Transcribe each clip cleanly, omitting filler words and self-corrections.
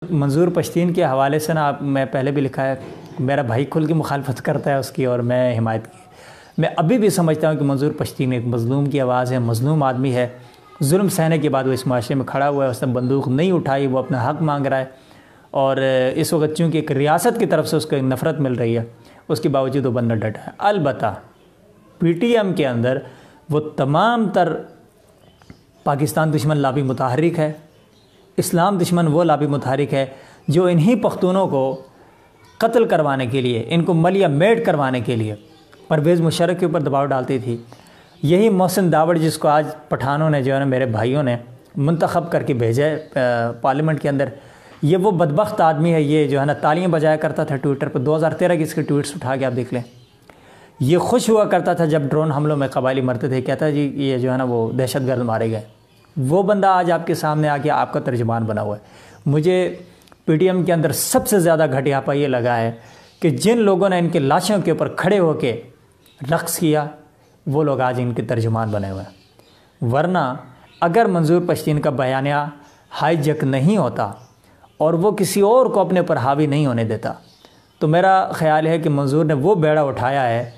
منظور پشتین کے حوالے سے نا میں پہلے بھی لکھا ہے، میرا بھائی کھل کی مخالفت کرتا ہے اس کی اور میں حمایت کی۔ میں ابھی بھی سمجھتا ہوں کہ منظور پشتین ایک مظلوم کی آواز ہے، مظلوم آدمی ہے، ظلم سہنے کے بعد وہ اس معاشرے میں کھڑا ہوا ہے، اس نے بندوق نہیں اٹھائی، وہ اپنا حق مانگ رہا ہے، اور اس وقت چونکہ ایک ریاست کی طرف سے اس کو نفرت مل رہی ہے، اس کے باوجود وہ بندہ ڈٹا ہے۔ البتہ پی ٹی ایم کے اندر وہ تمام تر پاکستان دشمن لابی متحرک ہے، اسلام دشمن وہ لابی متحرک ہے جو انہی پختونوں کو قتل کروانے کے لیے، ان کو ملیہ میٹ کروانے کے لیے پرویز مشرف کے اوپر دباؤ ڈالتی تھی۔ یہی محسن داوڑ جس کو آج پٹھانوں نے جو ہے نا میرے بھائیوں نے منتخب کر کے بھیجا ہے پارلیمنٹ کے اندر، یہ وہ بدبخت آدمی ہے، یہ جو ہے نا تالیاں بجایا کرتا تھا ٹویٹر پہ۔ 2013 کی اس کے ٹویٹس اٹھا کے آپ دیکھ لیں۔ یہ خوش ہوا کرتا تھا جب ڈرون حملوں میں قبائلی مرتے تھے، کہتا جی یہ جو ہے نا وہ دہشت گرد مارے گئے۔ وہ بندہ آج آپ کے سامنے آ کے آپ کا ترجمان بنا ہوا ہے۔ مجھے پی ٹی ایم کے اندر سب سے زیادہ گھٹیاپا یہ لگا ہے کہ جن لوگوں نے ان کے لاشوں کے اوپر کھڑے ہو کے رقص کیا، وہ لوگ آج ان کے ترجمان بنے ہوئے ہیں۔ ورنہ اگر منظور پشتین کا بیانیہ ہائی جیک نہیں ہوتا اور وہ کسی اور کو اپنے پر حاوی نہیں ہونے دیتا، تو میرا خیال ہے کہ منظور نے وہ بیڑا اٹھایا ہے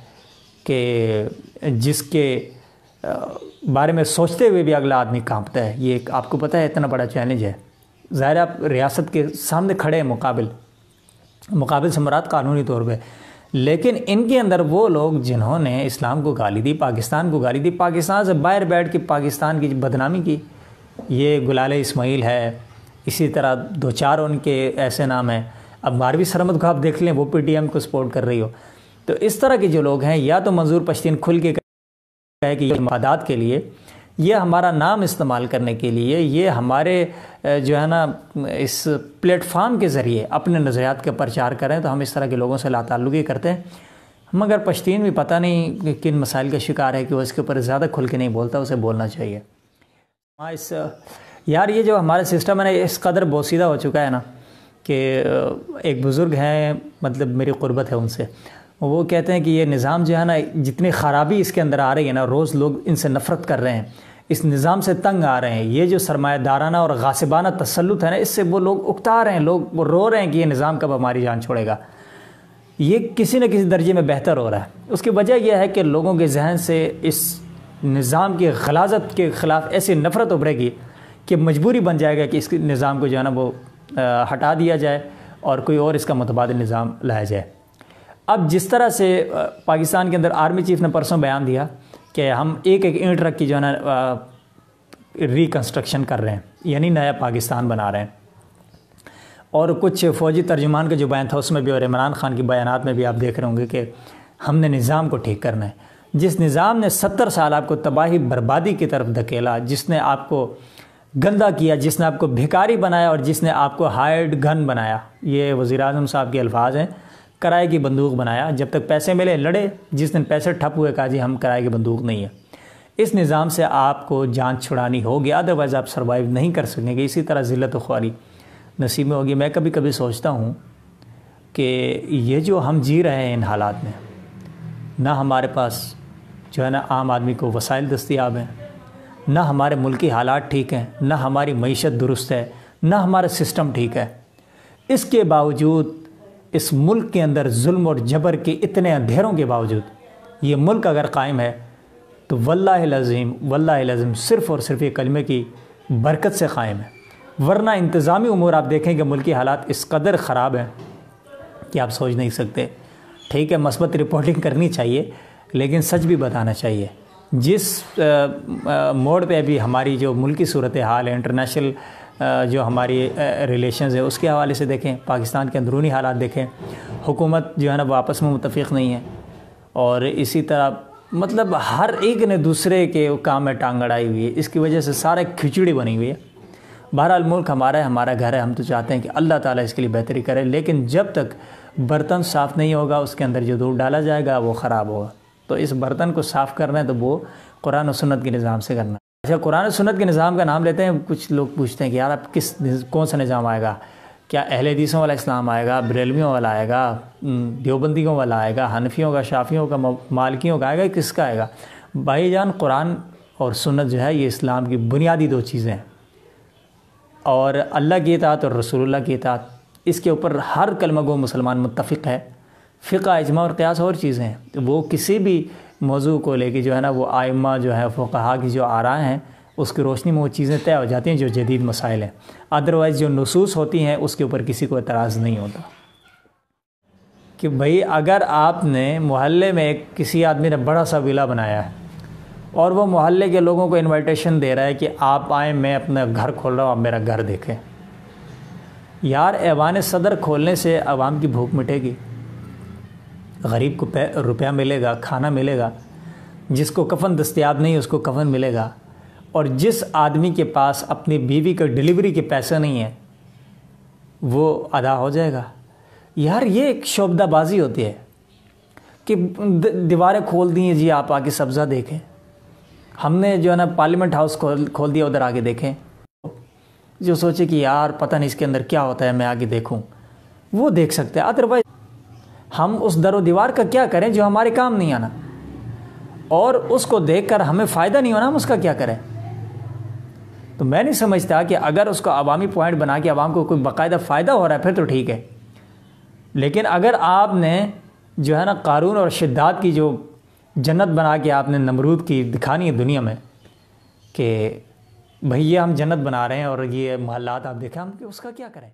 کہ جس کے بارے میں سوچتے ہوئے بھی اگلا آدمی کانپتا ہے۔ یہ ایک آپ کو پتہ ہے اتنا بڑا چیلنج ہے۔ ظاہر آپ ریاست کے سامنے کھڑے ہیں، مقابل سے مراد قانونی طور پہ، لیکن ان کے اندر وہ لوگ جنہوں نے اسلام کو گالی دی، پاکستان کو گالی دی، پاکستان سے باہر بیٹھ کے پاکستان کی بدنامی کی، یہ گلال اسماعیل ہے، اسی طرح دو چار ان کے ایسے نام ہیں۔ اب ماروی سرمد کو آپ دیکھ لیں، وہ پی ٹی ایم کو سپورٹ کر رہی ہو۔ تو اس طرح کے جو لوگ ہیں، یا تو منظور پشتین کھل کے کہے کہ یہ مفادات کے لیے، یہ ہمارا نام استعمال کرنے کے لیے، یہ ہمارے جو ہے نا اس پلیٹ فارم کے ذریعے اپنے نظریات کا پرچار کریں، تو ہم اس طرح کے لوگوں سے لا تعلقی کرتے ہیں۔ مگر پشتین بھی پتہ نہیں کہ کن مسائل کا شکار ہے کہ وہ اس کے اوپر زیادہ کھل کے نہیں بولتا، اسے بولنا چاہیے۔ یار یہ جو ہمارا سسٹم ہے نا، اس قدر بوسیدہ ہو چکا ہے نا کہ ایک بزرگ ہیں، مطلب میری قربت ہے ان سے، وہ کہتے ہیں کہ یہ نظام جو ہے نا، جتنی خرابی اس کے اندر آ رہی ہے نا، روز لوگ ان سے نفرت کر رہے ہیں، اس نظام سے تنگ آ رہے ہیں۔ یہ جو سرمایہ دارانہ اور غاصبانہ تسلط ہے نا، اس سے وہ لوگ اکتا رہے ہیں، لوگ وہ رو رہے ہیں کہ یہ نظام کب ہماری جان چھوڑے گا۔ یہ کسی نہ کسی درجے میں بہتر ہو رہا ہے۔ اس کی وجہ یہ ہے کہ لوگوں کے ذہن سے اس نظام کی غلاظت کے خلاف ایسی نفرت ابھرے گی کہ مجبوری بن جائے گا کہ اس نظام کو جو ہے نا وہ ہٹا دیا جائے اور کوئی اور اس کا متبادل نظام لایا جائے۔ اب جس طرح سے پاکستان کے اندر آرمی چیف نے پرسوں بیان دیا کہ ہم ایک اینٹ رکھ کی جو ہے نا ریکنسٹرکشن کر رہے ہیں، یعنی نیا پاکستان بنا رہے ہیں، اور کچھ فوجی ترجمان کا جو بیان تھا اس میں بھی، اور عمران خان کی بیانات میں بھی آپ دیکھ رہے ہوں گے کہ ہم نے نظام کو ٹھیک کرنا ہے۔ جس نظام نے 70 سال آپ کو تباہی بربادی کی طرف دھکیلا، جس نے آپ کو گندا کیا، جس نے آپ کو بھکاری بنایا، اور جس نے آپ کو ہائرڈ گن بنایا، یہ وزیر اعظم صاحب کے الفاظ ہیں، کرائے کی بندوق بنایا۔ جب تک پیسے ملے لڑے، جس دن پیسے ٹھپ ہوئے کہا جی ہم کرائے کی بندوق نہیں ہے۔ اس نظام سے آپ کو جان چھڑانی ہوگی، ادروائز آپ سروائیو نہیں کر سکیں گے۔ اسی طرح ذلت و خواری نصیب میں ہوگی۔ میں کبھی کبھی سوچتا ہوں کہ یہ جو ہم جی رہے ہیں ان حالات میں، نہ ہمارے پاس جو ہے نا عام آدمی کو وسائل دستیاب ہیں، نہ ہمارے ملکی حالات ٹھیک ہیں، نہ ہماری معیشت درست ہے، نہ ہمارا سسٹم ٹھیک ہے۔ اس کے باوجود اس ملک کے اندر ظلم اور جبر کے اتنے اندھیروں کے باوجود یہ ملک اگر قائم ہے تو واللہ العظیم صرف اور صرف یہ کلمے کی برکت سے قائم ہے۔ ورنہ انتظامی امور آپ دیکھیں کہ ملکی حالات اس قدر خراب ہیں کہ آپ سوچ نہیں سکتے۔ ٹھیک ہے، مثبت رپورٹنگ کرنی چاہیے، لیکن سچ بھی بتانا چاہیے۔ جس موڑ پہ ابھی ہماری جو ملکی صورتحال ہے، انٹرنیشنل جو ہماری ریلیشنز ہے، اس کے حوالے سے دیکھیں، پاکستان کے اندرونی حالات دیکھیں، حکومت جو ہے نا وہ آپس میں متفق نہیں ہے، اور اسی طرح مطلب ہر ایک نے دوسرے کے کام میں ٹانگ اڑائی ہوئی ہے۔ اس کی وجہ سے سارا کھچڑی بنی ہوئی ہے۔ بہرحال ملک ہمارا ہے، ہمارا گھر ہے، ہم تو چاہتے ہیں کہ اللہ تعالیٰ اس کے لیے بہتری کرے، لیکن جب تک برتن صاف نہیں ہوگا، اس کے اندر جو دودھ ڈالا جائے گا وہ خراب ہوگا۔ تو اس برتن کو صاف کرنا ہے تو وہ قرآن و سنت کے نظام سے کرنا ہے۔ اچھا، قرآن و سنت کے نظام کا نام لیتے ہیں، کچھ لوگ پوچھتے ہیں کہ یار اب کون سا نظام آئے گا؟ کیا اہل حدیثوں والا اسلام آئے گا، بریلویوں والا آئے گا، دیوبندیوں والا آئے گا، حنفیوں کا، شافیوں کا، مالکیوں کا آئے گا، کس کا آئے گا؟ بھائی جان، قرآن اور سنت جو ہے یہ اسلام کی بنیادی دو چیزیں ہیں، اور اللہ کی اطاعت اور رسول اللہ کی اطاعت، اس کے اوپر ہر کلمہ گو مسلمان متفق ہے۔ فقہ، اجماع اور قیاس اور چیزیں ہیں، وہ کسی بھی موضوع کو لے کے جو ہے نا وہ ائمہ جو ہے فقہا کی جو آراء ہیں اس کی روشنی میں وہ چیزیں طے ہو جاتی ہیں جو جدید مسائل ہیں۔ ادروائز جو نصوص ہوتی ہیں اس کے اوپر کسی کو اعتراض نہیں ہوتا کہ بھئی اگر آپ نے محلے میں کسی آدمی نے بڑا سا ولا بنایا ہے اور وہ محلے کے لوگوں کو انویٹیشن دے رہا ہے کہ آپ آئیں، میں اپنا گھر کھول رہا ہوں، آپ میرا گھر دیکھیں، یار ایوان صدر کھولنے سے عوام کی بھوک مٹے گی، غریب کو روپیہ ملے گا، کھانا ملے گا، جس کو کفن دستیاب نہیں اس کو کفن ملے گا، اور جس آدمی کے پاس اپنی بیوی کا ڈیلیوری کے پیسے نہیں ہیں وہ ادا ہو جائے گا۔ یار یہ ایک شعبدہ بازی ہوتی ہے کہ دیواریں کھول دی ہیں جی آپ آگے سبزہ دیکھیں، ہم نے جو ہے نا پارلیمنٹ ہاؤس کھول دیا، ادھر آگے دیکھیں، جو سوچے کہ یار پتہ نہیں اس کے اندر کیا ہوتا ہے میں آگے دیکھوں، وہ دیکھ سکتے ہیں۔ ادروائز ہم اس در و دیوار کا کیا کریں جو ہمارے کام نہیں آنا، اور اس کو دیکھ کر ہمیں فائدہ نہیں ہونا، ہم اس کا کیا کریں؟ تو میں نہیں سمجھتا کہ اگر اس کو عوامی پوائنٹ بنا کے عوام کو کوئی باقاعدہ فائدہ ہو رہا ہے پھر تو ٹھیک ہے، لیکن اگر آپ نے جو ہے نا قارون اور شداد کی جو جنت بنا کے آپ نے نمرود کی دکھانی ہے دنیا میں کہ بھئی یہ ہم جنت بنا رہے ہیں اور یہ محلات آپ دیکھیں، ہم اس کا کیا کریں؟